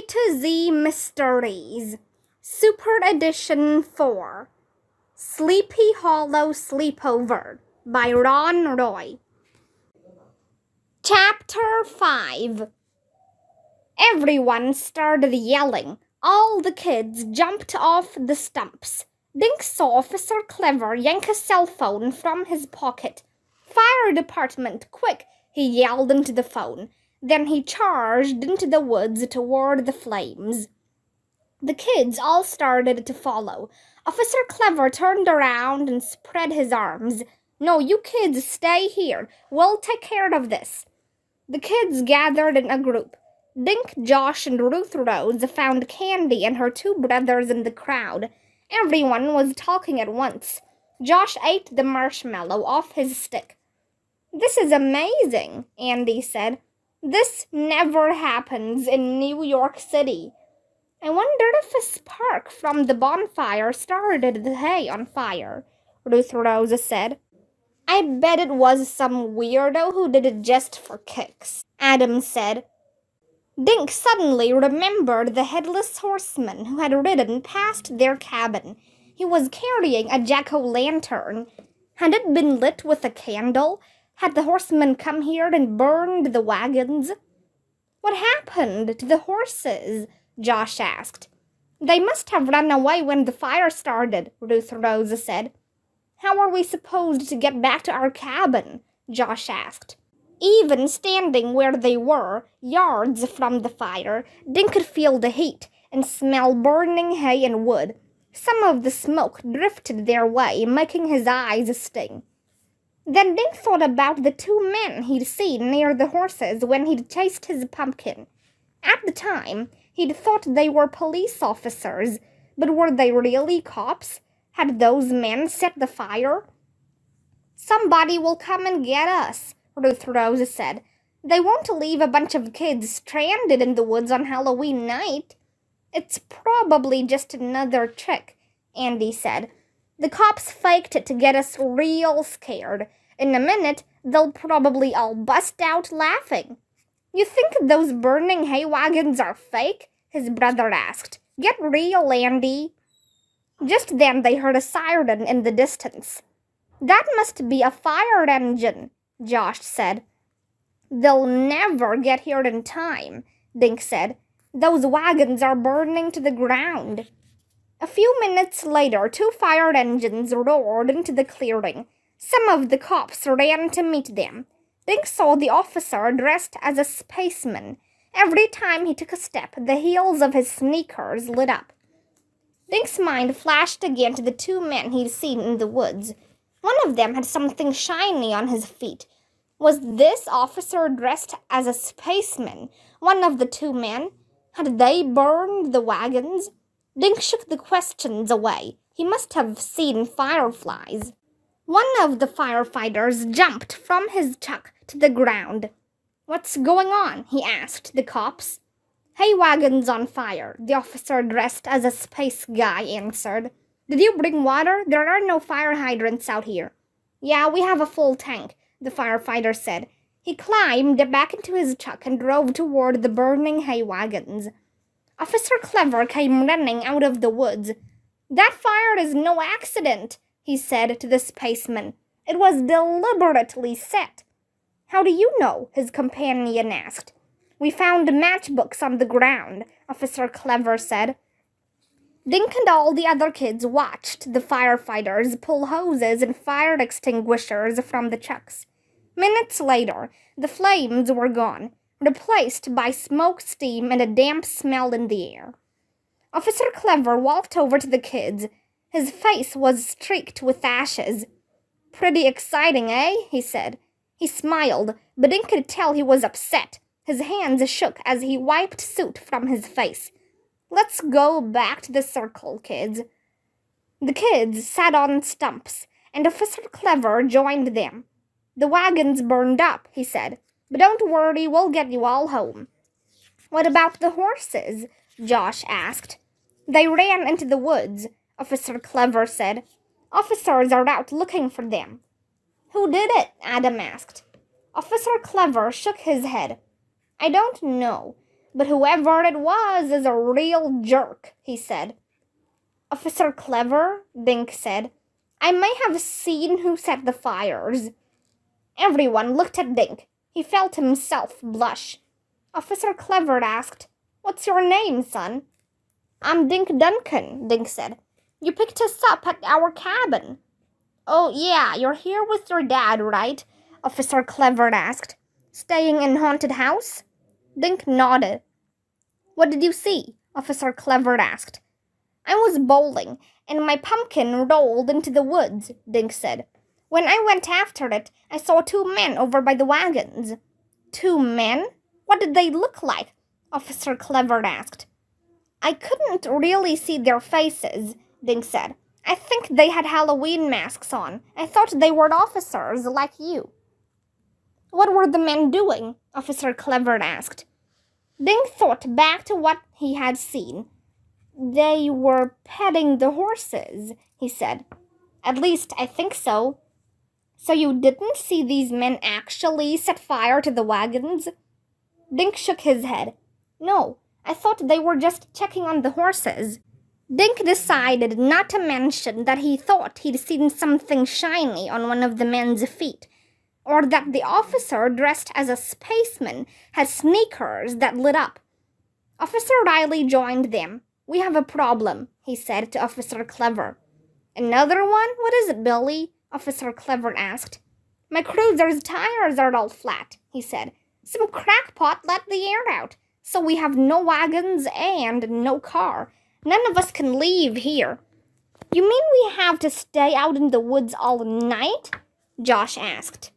to Z Mysteries, Super Edition 4, Sleepy Hollow Sleepover by Ron Roy. Chapter 5. Everyone started yelling. All the kids jumped off the stumps. Dink saw Officer Clever yank a cell phone from his pocket. "Fire department, quick!" he yelled into the phone. Then he charged into the woods toward the flames. The kids all started to follow. Officer Clever turned around and spread his arms. "No, you kids stay here. We'll take care of this." The kids gathered in a group. Dink, Josh, and Ruth Rose found Candy and her two brothers in the crowd. Everyone was talking at once. Josh ate the marshmallow off his stick. "This is amazing," Andy said. "This never happens in New York City." "I wondered if a spark from the bonfire started the hay on fire," Ruth Rose said. "I bet it was some weirdo who did it just for kicks," Adam said. Dink suddenly remembered the Headless horseman who had ridden past their cabin. He was carrying a jack-o'-lantern. Had it been lit with a candle? Had the horseman come here and burned the wagons? "What happened to the horses?" Josh asked. "They must have run away when the fire started," Ruth Rose said. "How are we supposed to get back to our cabin?" Josh asked. Even standing where they were, yards from the fire, Dink could feel the heat and smell burning hay and wood. Some of the smoke drifted their way, making his eyes sting. Then Dink thought about the two men he'd seen near the horses when he'd chased his pumpkin. At the time, he'd thought they were police officers, but were they really cops? Had those men set the fire? "Somebody will come and get us," Ruth Rose said. "They won't leave a bunch of kids stranded in the woods on Halloween night." "It's probably just another trick," Andy said. "The cops faked it to get us real scared. In a minute, they'll probably all bust out laughing." "You think those burning hay wagons are fake?" his brother asked. "Get real, Andy." Just then they heard a siren in the distance. "That must be a fire engine," Josh said. "They'll never get here in time," Dink said. "Those wagons are burning to the ground." A few minutes later, two fire engines roared into the clearing. Some of the cops ran to meet them. Dink saw the officer dressed as a spaceman. Every time he took a step, the heels of his sneakers lit up. Dink's mind flashed again to the two men he'd seen in the woods. One of them had something shiny on his feet. Was this officer dressed as a spaceman one of the two men? Had they burned the wagons? Dink shook the questions away. He must have seen fireflies. One of the firefighters jumped from his truck to the ground. "What's going on?" he asked the cops. "Hay wagons on fire," the officer dressed as a space guy answered. "Did you bring water? There are no fire hydrants out here." "Yeah, we have a full tank," the firefighter said. He climbed back into his truck and drove toward the burning hay wagons. Officer Clever came running out of the woods. "That fire is no accident," he said to the spaceman. "It was deliberately set." "How do you know?" his companion asked. "We found matchbooks on the ground," Officer Clever said. Dink and all the other kids watched the firefighters pull hoses and fire extinguishers from the trucks. Minutes later, the flames were gone, replaced by smoke, steam, and a damp smell in the air. Officer Clever walked over to the kids. His face was streaked with ashes. "Pretty exciting, eh?" he said. He smiled, but Dink could tell he was upset. His hands shook as he wiped soot from his face. "Let's go back to the circle, kids." The kids sat on stumps, and Officer Clever joined them. "The wagons burned up," he said, "but don't worry, we'll get you all home." "What about the horses?" Josh asked. "They ran into the woods," Officer Clever said. "Officers are out looking for them." "Who did it?" Adam asked. Officer Clever shook his head. "I don't know. But whoever it was is a real jerk, he said. Officer Clever, Dink said. I may have seen who set the fires. Everyone looked at Dink. He felt himself blush. Officer Clever asked, What's your name, son? I'm Dink Duncan, Dink said. You picked us up at our cabin. Oh, yeah, you're here with your dad, right? Officer Clever asked. Staying in haunted house? Dink nodded. What did you see? Officer Clever asked. I was bowling, and my pumpkin rolled into the woods, Dink said. When I went after it, I saw 2 men over by the wagons. 2 men? What did they look like? Officer Clever asked. I couldn't really see their faces, Dink said. I think they had Halloween masks on. I thought they were officers like you. What were the men doing? Officer Clever asked. Dink thought back to what he had seen. They were petting the horses, he said. At least I think so. So you didn't see these men actually set fire to the wagons? Dink shook his head. No, I thought they were just checking on the horses. Dink decided not to mention that he thought he'd seen something shiny on one of the men's feet, or that the officer dressed as a spaceman had sneakers that lit up. Officer Riley joined them. We have a problem, he said to Officer Clever. Another one? What is it, Billy? Officer Clever asked. My cruiser's tires are all flat, he said. Some crackpot let the air out, so we have no wagons and no car. None of us can leave here. You mean we have to stay out in the woods all night? Josh asked.